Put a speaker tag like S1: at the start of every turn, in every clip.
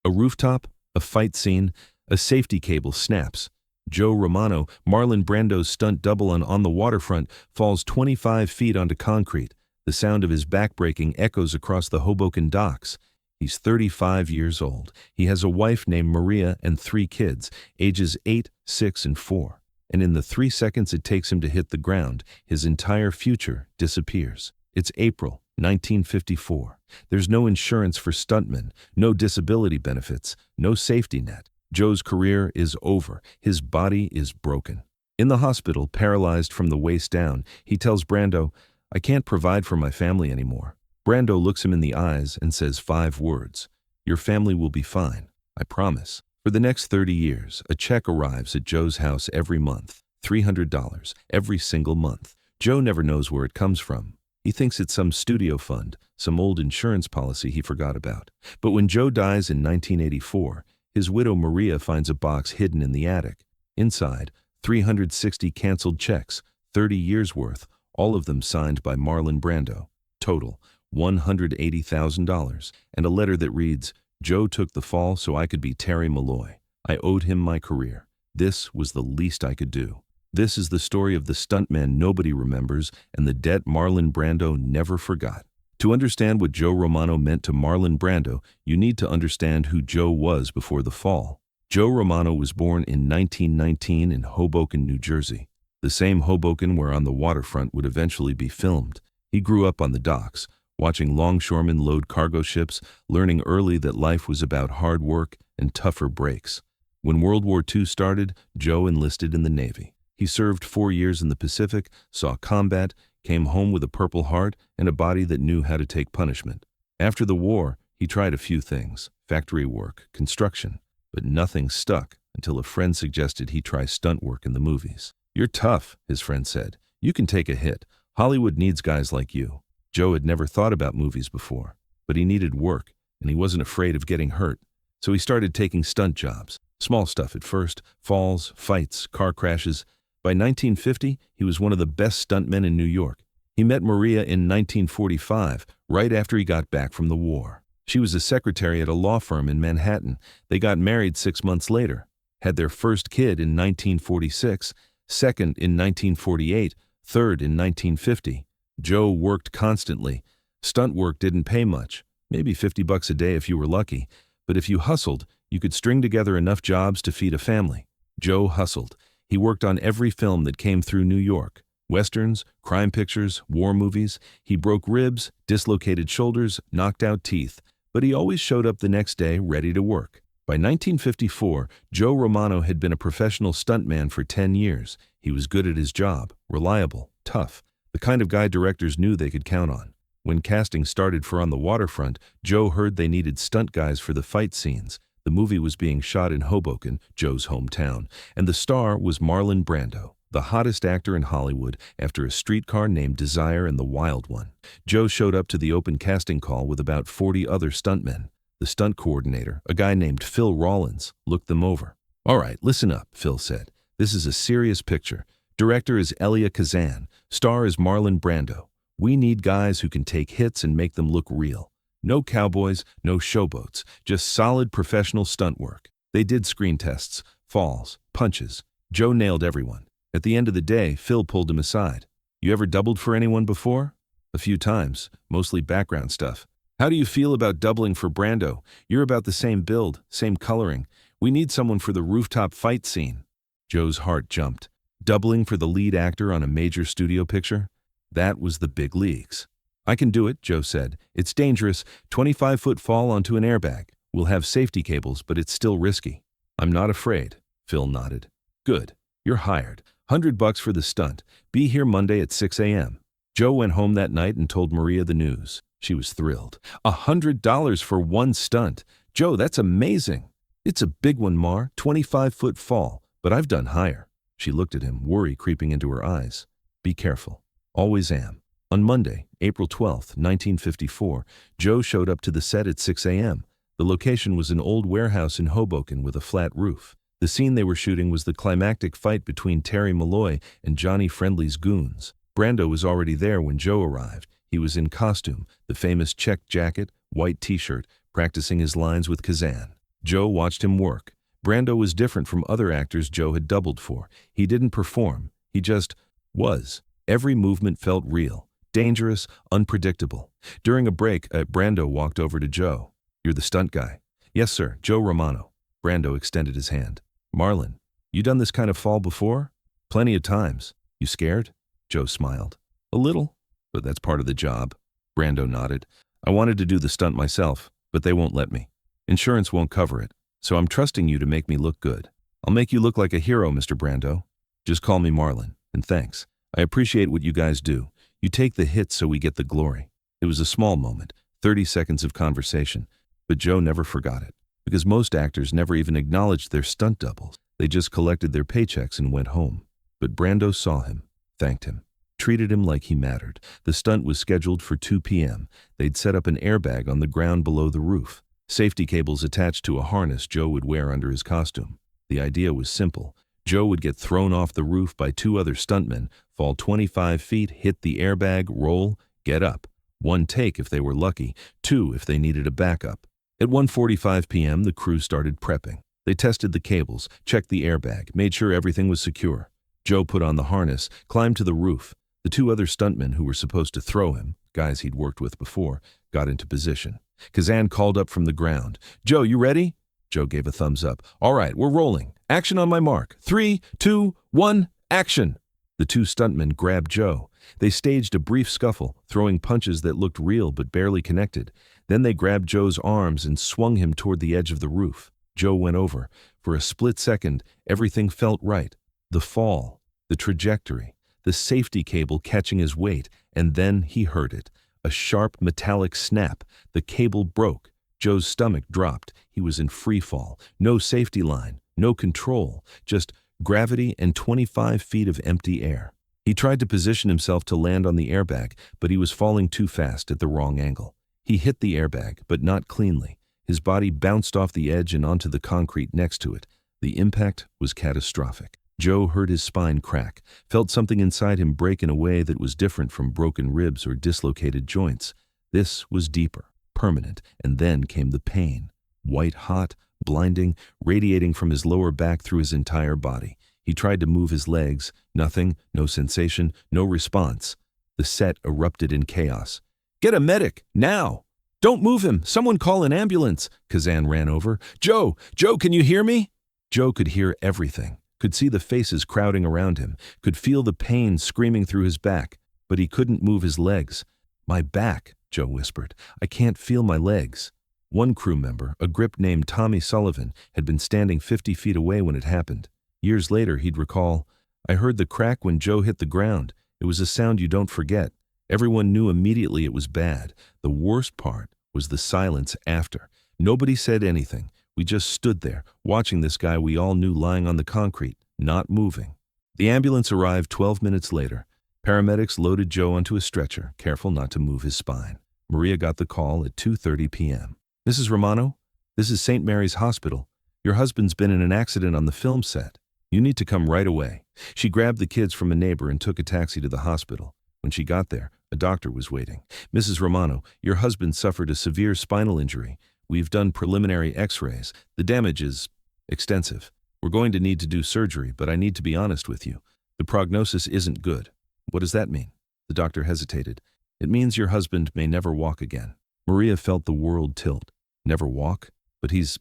S1: A rooftop, a fight scene, a safety cable snaps. Joe Romano, Marlon Brando's stunt double on the waterfront, falls 25 feet onto concrete. The sound of his back breaking echoes across the Hoboken docks. He's 35 years old. He has a wife named Maria and 3 kids, ages 8, 6, and 4. And in the 3 seconds it takes him to hit the ground, his entire future disappears. It's April 1954. There's no insurance for stuntmen, no disability benefits, no safety net. Joe's career is over. His body is broken. In the hospital, paralyzed from the waist down, he tells Brando, "I can't provide for my family anymore." Brando looks him in the eyes and says 5 words. "Your family will be fine, I promise." For the next 30 years, a check arrives at Joe's house every month, $300, every single month. Joe never knows where it comes from. He thinks it's some studio fund, some old insurance policy he forgot about. But when Joe dies in 1984, his widow Maria finds a box hidden in the attic. Inside, 360 canceled checks, 30 years worth, all of them signed by Marlon Brando. Total, $180,000, and a letter that reads, "Joe took the fall so I could be Terry Malloy. I owed him my career. This was the least I could do." This is the story of the stuntman nobody remembers and the debt Marlon Brando never forgot. To understand what Joe Romano meant to Marlon Brando, you need to understand who Joe was before the fall. Joe Romano was born in 1919 in Hoboken, New Jersey, the same Hoboken where On the Waterfront would eventually be filmed. He grew up on the docks, watching longshoremen load cargo ships, learning early that life was about hard work and tougher breaks. When World War II started, Joe enlisted in the Navy. He served 4 years in the Pacific, saw combat, came home with a Purple Heart and a body that knew how to take punishment. After the war, he tried a few things, factory work, construction, but nothing stuck until a friend suggested he try stunt work in the movies. "You're tough," his friend said. "You can take a hit. Hollywood needs guys like you." Joe had never thought about movies before, but he needed work, and he wasn't afraid of getting hurt. So he started taking stunt jobs. Small stuff at first, falls, fights, car crashes. By 1950, he was one of the best stuntmen in New York. He met Maria in 1945, right after he got back from the war. She was a secretary at a law firm in Manhattan. They got married 6 months later, had their first kid in 1946, second in 1948, third in 1950. Joe worked constantly. Stunt work didn't pay much, maybe $50 a day if you were lucky, but if you hustled, you could string together enough jobs to feed a family. Joe hustled. He worked on every film that came through New York. Westerns, crime pictures, war movies. He broke ribs, dislocated shoulders, knocked out teeth, but he always showed up the next day ready to work. By 1954, Joe Romano had been a professional stuntman for 10 years. He was good at his job, reliable, tough, the kind of guy directors knew they could count on. When casting started for On the Waterfront, Joe heard they needed stunt guys for the fight scenes. The movie was being shot in Hoboken, Joe's hometown, and the star was Marlon Brando, the hottest actor in Hollywood after A Streetcar Named Desire and The Wild One. Joe showed up to the open casting call with about 40 other stuntmen. The stunt coordinator, a guy named Phil Rawlins, looked them over. "All right, listen up," Phil said. "This is a serious picture. Director is Elia Kazan. Star is Marlon Brando. We need guys who can take hits and make them look real. No cowboys, no showboats, just solid professional stunt work." They did screen tests, falls, punches. Joe nailed everyone. At the end of the day, Phil pulled him aside. "You ever doubled for anyone before?" "A few times, mostly background stuff." "How do you feel about doubling for Brando? You're about the same build, same coloring. We need someone for the rooftop fight scene." Joe's heart jumped. Doubling for the lead actor on a major studio picture? That was the big leagues. "I can do it," Joe said. "It's dangerous, 25-foot fall onto an airbag. We'll have safety cables, but it's still risky." "I'm not afraid," Phil nodded. "Good. You're hired. $100 for the stunt. Be here Monday at 6 a.m. Joe went home that night and told Maria the news. She was thrilled. $100 for one stunt. "Joe, that's amazing." "It's a big one, Mar, 25-foot fall, but I've done higher." She looked at him, worry creeping into her eyes. "Be careful." "Always am." On Monday, April 12, 1954, Joe showed up to the set at 6 a.m. The location was an old warehouse in Hoboken with a flat roof. The scene they were shooting was the climactic fight between Terry Malloy and Johnny Friendly's goons. Brando was already there when Joe arrived. He was in costume, the famous check jacket, white t-shirt, practicing his lines with Kazan. Joe watched him work. Brando was different from other actors Joe had doubled for. He didn't perform. He just was. Every movement felt real, dangerous, unpredictable. During a break, Brando walked over to Joe. "You're the stunt guy." "Yes, sir, Joe Romano." Brando extended his hand. "Marlon, you done this kind of fall before?" "Plenty of times." "You scared?" Joe smiled. "A little, but that's part of the job." Brando nodded. "I wanted to do the stunt myself, but they won't let me. Insurance won't cover it, so I'm trusting you to make me look good." "I'll make you look like a hero, Mr. Brando. Just call me Marlon, and thanks. I appreciate what you guys do. You take the hits so we get the glory." It was a small moment, 30 seconds of conversation, but Joe never forgot it, because most actors never even acknowledged their stunt doubles. They just collected their paychecks and went home. But Brando saw him, thanked him, treated him like he mattered. The stunt was scheduled for 2 p.m. They'd set up an airbag on the ground below the roof, safety cables attached to a harness Joe would wear under his costume. The idea was simple. Joe would get thrown off the roof by 2 other stuntmen, fall 25 feet, hit the airbag, roll, get up. 1 take if they were lucky, 2 if they needed a backup. At 1:45 p.m., the crew started prepping. They tested the cables, checked the airbag, made sure everything was secure. Joe put on the harness, climbed to the roof. The 2 other stuntmen who were supposed to throw him, guys he'd worked with before, got into position. Kazan called up from the ground. "Joe, you ready?" Joe gave a thumbs up. "All right, we're rolling. Action on my mark. 3, 2, 1, action." The 2 stuntmen grabbed Joe. They staged a brief scuffle, throwing punches that looked real but barely connected. Then they grabbed Joe's arms and swung him toward the edge of the roof. Joe went over. For a split second, everything felt right. The fall, the trajectory, the safety cable catching his weight, and then he heard it. A sharp metallic snap. The cable broke. Joe's stomach dropped. He was in free fall. No safety line, no control, just gravity and 25 feet of empty air. He tried to position himself to land on the airbag, but he was falling too fast at the wrong angle. He hit the airbag, but not cleanly. His body bounced off the edge and onto the concrete next to it. The impact was catastrophic. Joe heard his spine crack, felt something inside him break in a way that was different from broken ribs or dislocated joints. This was deeper, permanent, and then came the pain. White hot, blinding, radiating from his lower back through his entire body. He tried to move his legs. Nothing, no sensation, no response. The set erupted in chaos. "Get a medic, now! Don't move him! Someone call an ambulance!" Kazan ran over. Joe, can you hear me?" Joe could hear everything, could see the faces crowding around him, could feel the pain screaming through his back, but he couldn't move his legs. "My back," Joe whispered. "I can't feel my legs." One crew member, a grip named Tommy Sullivan, had been standing 50 feet away when it happened. Years later, he'd recall, "I heard the crack when Joe hit the ground. It was a sound you don't forget." Everyone knew immediately it was bad. The worst part was the silence after. Nobody said anything. We just stood there, watching this guy we all knew lying on the concrete, not moving. The ambulance arrived 12 minutes later. Paramedics loaded Joe onto a stretcher, careful not to move his spine. Maria got the call at 2:30 p.m. "Mrs. Romano, this is St. Mary's Hospital. Your husband's been in an accident on the film set. You need to come right away." She grabbed the kids from a neighbor and took a taxi to the hospital. When she got there, a doctor was waiting. "Mrs. Romano, your husband suffered a severe spinal injury. We've done preliminary x-rays. The damage is extensive. We're going to need to do surgery, but I need to be honest with you. The prognosis isn't good." "What does that mean?" The doctor hesitated. "It means your husband may never walk again." Maria felt the world tilt. "Never walk? But he's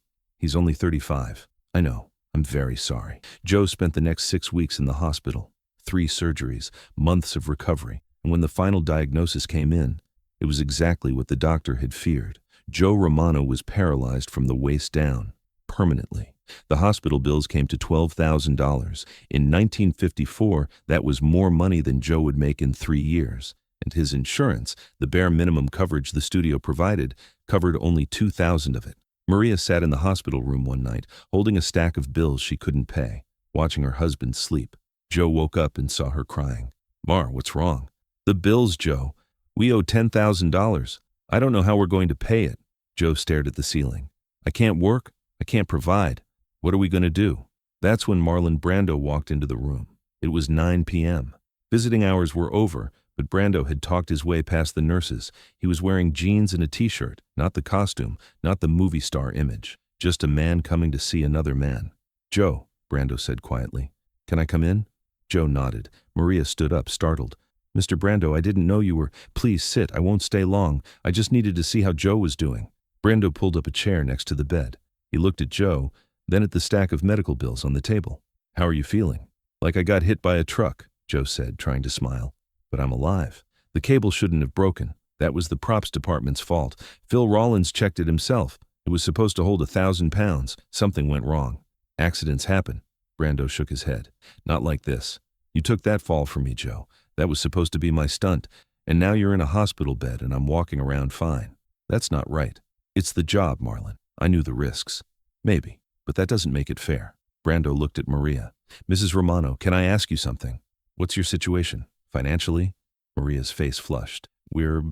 S1: only 35. "I know. I'm very sorry." Joe spent the next 6 weeks in the hospital. 3 surgeries, months of recovery. And when the final diagnosis came in, it was exactly what the doctor had feared. Joe Romano was paralyzed from the waist down, permanently. The hospital bills came to $12,000. In 1954, that was more money than Joe would make in 3 years. And his insurance, the bare minimum coverage the studio provided, covered only $2,000 of it. Maria sat in the hospital room one night, holding a stack of bills she couldn't pay, watching her husband sleep. Joe woke up and saw her crying. "Mar, what's wrong?" "The bills, Joe. We owe $10,000. I don't know how we're going to pay it." Joe stared at the ceiling. "I can't work. I can't provide. What are we going to do?" That's when Marlon Brando walked into the room. It was 9 p.m. Visiting hours were over, but Brando had talked his way past the nurses. He was wearing jeans and a t-shirt, not the costume, not the movie star image. Just a man coming to see another man. Joe, Brando said quietly. Can I come in? Joe nodded. Maria stood up, startled. Mr. Brando, I didn't know you were. Please sit, I won't stay long. I just needed to see how Joe was doing. Brando pulled up a chair next to the bed. He looked at Joe, then at the stack of medical bills on the table. How are you feeling? Like I got hit by a truck, Joe said, trying to smile. But I'm alive. The cable shouldn't have broken. That was the props department's fault. Phil Rollins checked it himself. It was supposed to hold 1,000 pounds. Something went wrong. Accidents happen. Brando shook his head. Not like this. You took that fall from me, Joe. That was supposed to be my stunt. And now you're in a hospital bed and I'm walking around fine. That's not right. It's the job, Marlon. I knew the risks. Maybe, but that doesn't make it fair. Brando looked at Maria. Mrs. Romano, can I ask you something? What's your situation? Financially? Maria's face flushed. We're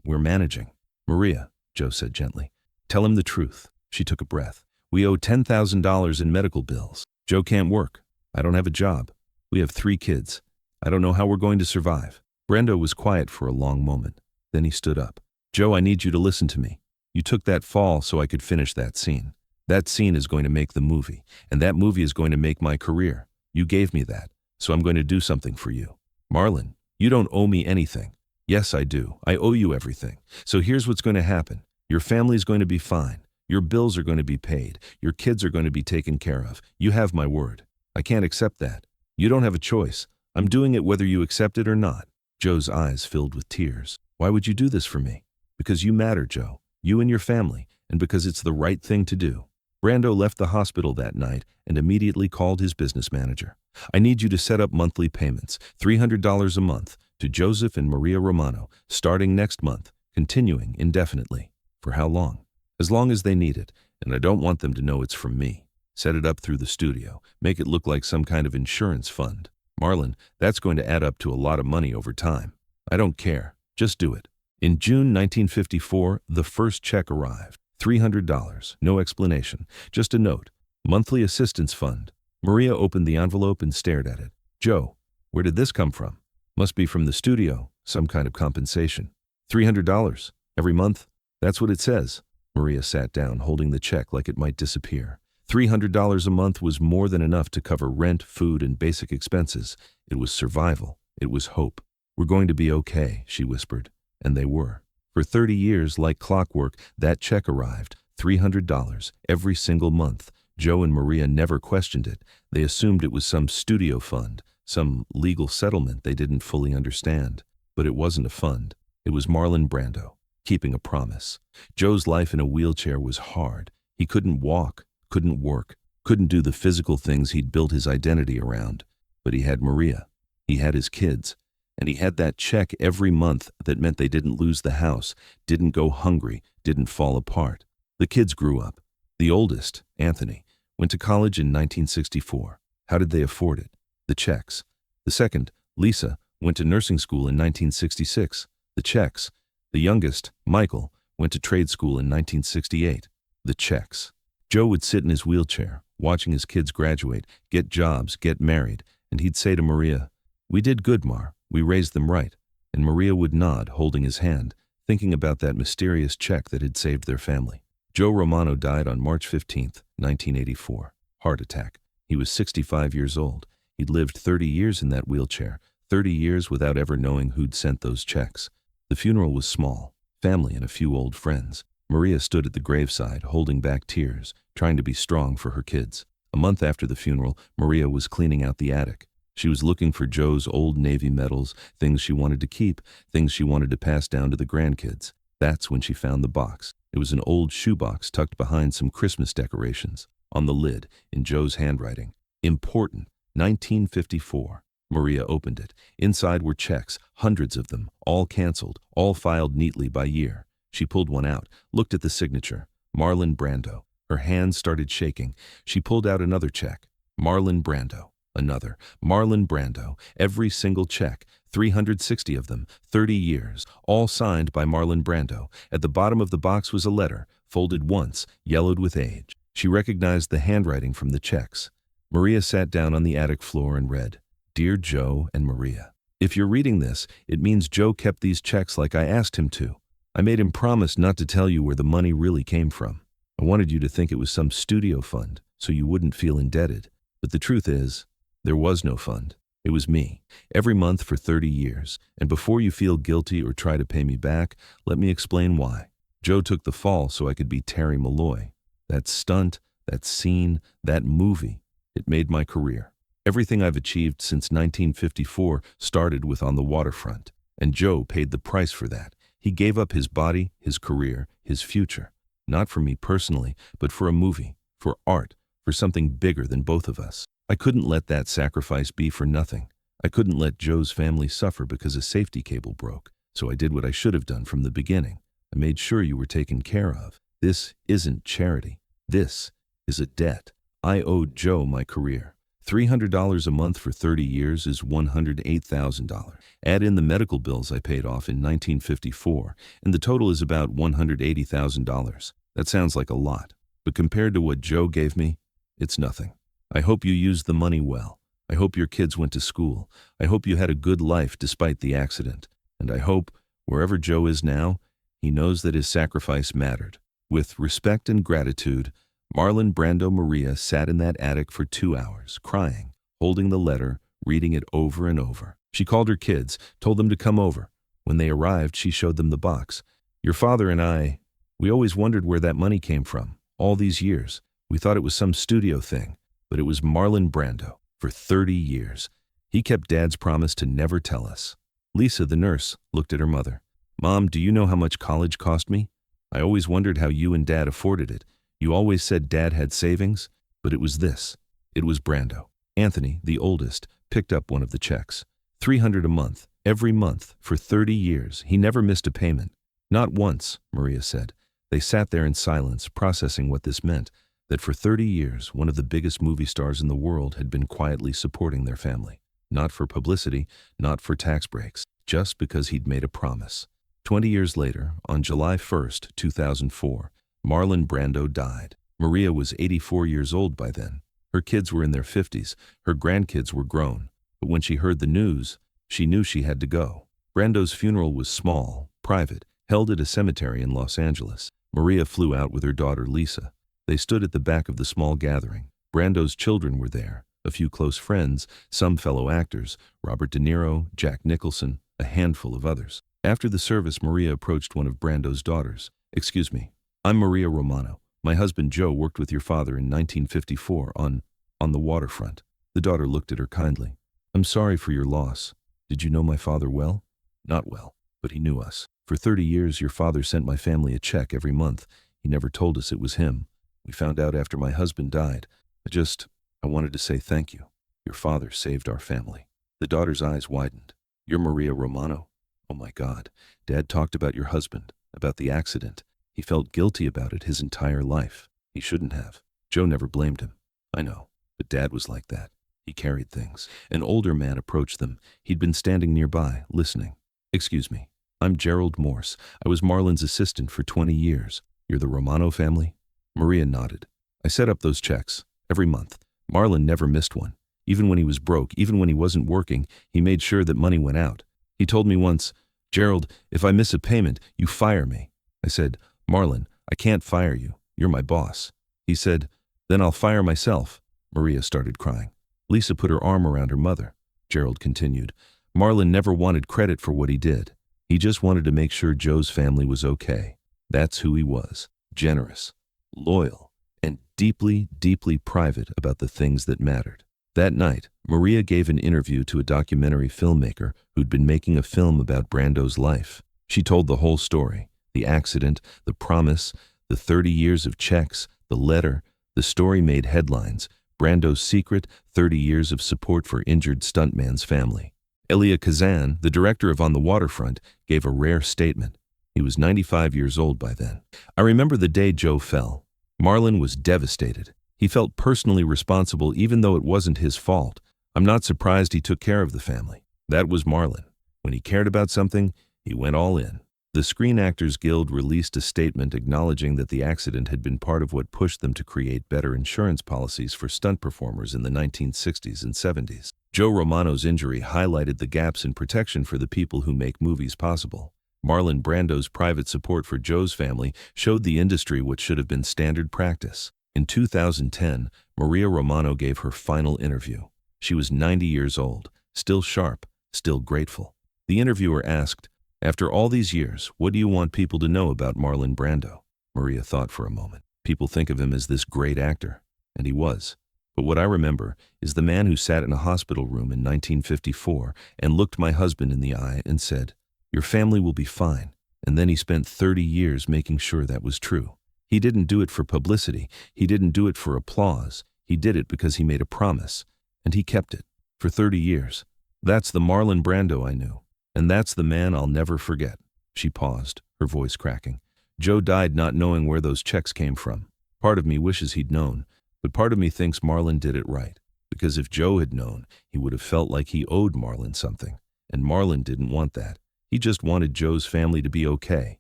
S1: managing. Maria, Joe said gently. Tell him the truth. She took a breath. We owe $10,000 in medical bills. Joe can't work. I don't have a job. We have 3 kids. I don't know how we're going to survive. Brando was quiet for a long moment. Then he stood up. Joe, I need you to listen to me. You took that fall so I could finish that scene. That scene is going to make the movie, and that movie is going to make my career. You gave me that, so I'm going to do something for you. Marlon, you don't owe me anything. Yes, I do. I owe you everything. So here's what's going to happen. Your family's going to be fine. Your bills are going to be paid. Your kids are going to be taken care of. You have my word. I can't accept that. You don't have a choice. I'm doing it whether you accept it or not. Joe's eyes filled with tears. Why would you do this for me? Because you matter, Joe. You and your family, and because it's the right thing to do. Brando left the hospital that night and immediately called his business manager. I need you to set up monthly payments, $300 a month, to Joseph and Maria Romano, starting next month, continuing indefinitely. For how long? As long as they need it, and I don't want them to know it's from me. Set it up through the studio. Make it look like some kind of insurance fund. Marlon, that's going to add up to a lot of money over time. I don't care. Just do it. In June 1954, the first check arrived. $300. No explanation. Just a note. Monthly assistance fund. Maria opened the envelope and stared at it. Joe, where did this come from? Must be from the studio. Some kind of compensation. $300. Every month? That's what it says. Maria sat down, holding the check like it might disappear. $300 a month was more than enough to cover rent, food, and basic expenses. It was survival. It was hope. We're going to be okay, she whispered. And they were. For 30 years, like clockwork, that check arrived, $300, every single month. Joe and Maria never questioned it. They assumed it was some studio fund, some legal settlement they didn't fully understand. But it wasn't a fund. It was Marlon Brando, keeping a promise. Joe's life in a wheelchair was hard. He couldn't walk, couldn't work, couldn't do the physical things he'd built his identity around. But he had Maria. He had his kids. And he had that check every month that meant they didn't lose the house, didn't go hungry, didn't fall apart. The kids grew up. The oldest, Anthony, went to college in 1964. How did they afford it? The checks. The second, Lisa, went to nursing school in 1966. The checks. The youngest, Michael, went to trade school in 1968. The checks. Joe would sit in his wheelchair, watching his kids graduate, get jobs, get married, and he'd say to Maria, "We did good, Mar. We raised them right." And Maria would nod, holding his hand, thinking about that mysterious check that had saved their family. Joe Romano died on March 15, 1984. Heart attack. He was 65 years old. He'd lived 30 years in that wheelchair, 30 years without ever knowing who'd sent those checks. The funeral was small, family and a few old friends. Maria stood at the graveside, holding back tears, trying to be strong for her kids. A month after the funeral, Maria was cleaning out the attic. She was looking for Joe's old Navy medals, things she wanted to keep, things she wanted to pass down to the grandkids. That's when she found the box. It was an old shoebox tucked behind some Christmas decorations. On the lid, in Joe's handwriting, "Important, 1954. Maria opened it. Inside were checks, hundreds of them, all canceled, all filed neatly by year. She pulled one out, looked at the signature. Marlon Brando. Her hands started shaking. She pulled out another check. Marlon Brando. Another. Marlon Brando. Every single check, 360 of them, 30 years, all signed by Marlon Brando. At the bottom of the box was a letter, folded once, yellowed with age. She recognized the handwriting from the checks. Maria sat down on the attic floor and read, "Dear Joe and Maria, if you're reading this, it means Joe kept these checks like I asked him to. I made him promise not to tell you where the money really came from. I wanted you to think it was some studio fund so you wouldn't feel indebted. But the truth is, there was no fund. It was me, every month for 30 years. And before you feel guilty or try to pay me back, let me explain why. Joe took the fall so I could be Terry Malloy. That stunt, that scene, that movie, it made my career. Everything I've achieved since 1954 started with On the Waterfront. And Joe paid the price for that. He gave up his body, his career, his future. Not for me personally, but for a movie, for art, for something bigger than both of us. I couldn't let that sacrifice be for nothing. I couldn't let Joe's family suffer because a safety cable broke. So I did what I should have done from the beginning. I made sure you were taken care of. This isn't charity. This is a debt. I owed Joe my career. $300 a month for 30 years is $108,000. Add in the medical bills I paid off in 1954, and the total is about $180,000. That sounds like a lot, but compared to what Joe gave me, it's nothing. I hope you used the money well. I hope your kids went to school. I hope you had a good life despite the accident. And I hope, wherever Joe is now, he knows that his sacrifice mattered. With respect and gratitude, Marlon Brando Maria sat in that attic for 2 hours, crying, holding the letter, reading it over and over. She called her kids, told them to come over. When they arrived, she showed them the box. Your father and I, we always wondered where that money came from, all these years. We thought it was some studio thing, but it was Marlon Brando, for 30 years. He kept Dad's promise to never tell us. Lisa, the nurse, looked at her mother. Mom, do you know how much college cost me? I always wondered how you and Dad afforded it. You always said Dad had savings, but it was this. It was Brando. Anthony, the oldest, picked up one of the checks. $300 a month, every month, for 30 years. He never missed a payment. Not once, Maria said. They sat there in silence, processing what this meant, that for 30 years, one of the biggest movie stars in the world had been quietly supporting their family. Not for publicity, not for tax breaks, just because he'd made a promise. 20 years later, on July 1st, 2004, Marlon Brando died. Maria was 84 years old by then. Her kids were in their 50s. Her grandkids were grown. But when she heard the news, she knew she had to go. Brando's funeral was small, private, held at a cemetery in Los Angeles. Maria flew out with her daughter Lisa. They stood at the back of the small gathering. Brando's children were there, a few close friends, some fellow actors, Robert De Niro, Jack Nicholson, a handful of others. After the service, Maria approached one of Brando's daughters. Excuse me, I'm Maria Romano. My husband Joe worked with your father in 1954 on the Waterfront. The daughter looked at her kindly. I'm sorry for your loss. Did you know my father well? Not well, but he knew us. For 30 years, your father sent my family a check every month. He never told us it was him. We found out after my husband died. I wanted to say thank you. Your father saved our family. The daughter's eyes widened. You're Maria Romano? Oh my God. Dad talked about your husband, about the accident. He felt guilty about it his entire life. He shouldn't have. Joe never blamed him. I know, but Dad was like that. He carried things. An older man approached them. He'd been standing nearby, listening. Excuse me, I'm Gerald Morse. I was Marlon's assistant for 20 years. You're the Romano family? Maria nodded. I set up those checks, every month. Marlon never missed one. Even when he was broke, even when he wasn't working, he made sure that money went out. He told me once, Gerald, if I miss a payment, you fire me. I said, Marlon, I can't fire you. You're my boss. He said, then I'll fire myself. Maria started crying. Lisa put her arm around her mother. Gerald continued, Marlon never wanted credit for what he did. He just wanted to make sure Joe's family was okay. That's who he was. Generous, loyal, and deeply, deeply private about the things that mattered. That night, Maria gave an interview to a documentary filmmaker who'd been making a film about Brando's life. She told the whole story. The accident, the promise, the 30 years of checks, the letter. The story made headlines. Brando's secret, 30 years of support for injured stuntman's family. Elia Kazan, the director of On the Waterfront, gave a rare statement. He was 95 years old by then. I remember the day Joe fell. Marlon was devastated. He felt personally responsible even though it wasn't his fault. I'm not surprised he took care of the family. That was Marlon. When he cared about something, he went all in. The Screen Actors Guild released a statement acknowledging that the accident had been part of what pushed them to create better insurance policies for stunt performers in the 1960s and 70s. Joe Romano's injury highlighted the gaps in protection for the people who make movies possible. Marlon Brando's private support for Joe's family showed the industry what should have been standard practice. In 2010, Maria Romano gave her final interview. She was 90 years old, still sharp, still grateful. The interviewer asked, "After all these years, what do you want people to know about Marlon Brando?" Maria thought for a moment. People think of him as this great actor, and he was. But what I remember is the man who sat in a hospital room in 1954 and looked my husband in the eye and said, "Your family will be fine." And then he spent 30 years making sure that was true. He didn't do it for publicity. He didn't do it for applause. He did it because he made a promise, and he kept it for 30 years. That's the Marlon Brando I knew, and that's the man I'll never forget. She paused, her voice cracking. Joe died not knowing where those checks came from. Part of me wishes he'd known, but part of me thinks Marlon did it right, because if Joe had known, he would have felt like he owed Marlon something, and Marlon didn't want that. He just wanted Joe's family to be okay.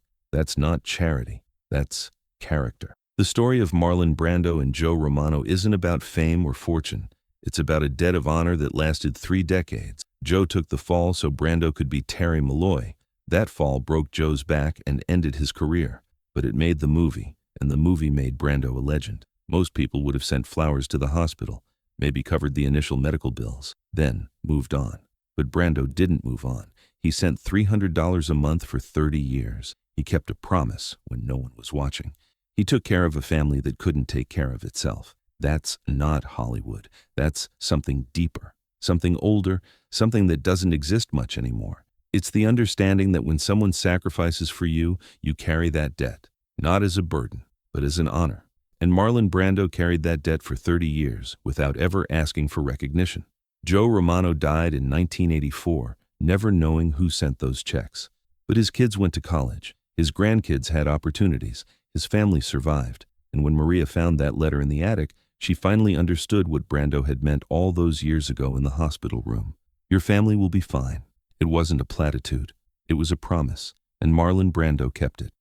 S1: That's not charity. That's character. The story of Marlon Brando and Joe Romano isn't about fame or fortune. It's about a debt of honor that lasted 3 decades. Joe took the fall so Brando could be Terry Malloy. That fall broke Joe's back and ended his career, but it made the movie, and the movie made Brando a legend. Most people would have sent flowers to the hospital, maybe covered the initial medical bills, then moved on. But Brando didn't move on. He sent $300 a month for 30 years. He kept a promise when no one was watching. He took care of a family that couldn't take care of itself. That's not Hollywood. That's something deeper, something older, something that doesn't exist much anymore. It's the understanding that when someone sacrifices for you, you carry that debt, not as a burden, but as an honor. And Marlon Brando carried that debt for 30 years without ever asking for recognition. Joe Romano died in 1984, never knowing who sent those checks. But his kids went to college. His grandkids had opportunities. His family survived. And when Maria found that letter in the attic, she finally understood what Brando had meant all those years ago in the hospital room. Your family will be fine. It wasn't a platitude. It was a promise. And Marlon Brando kept it.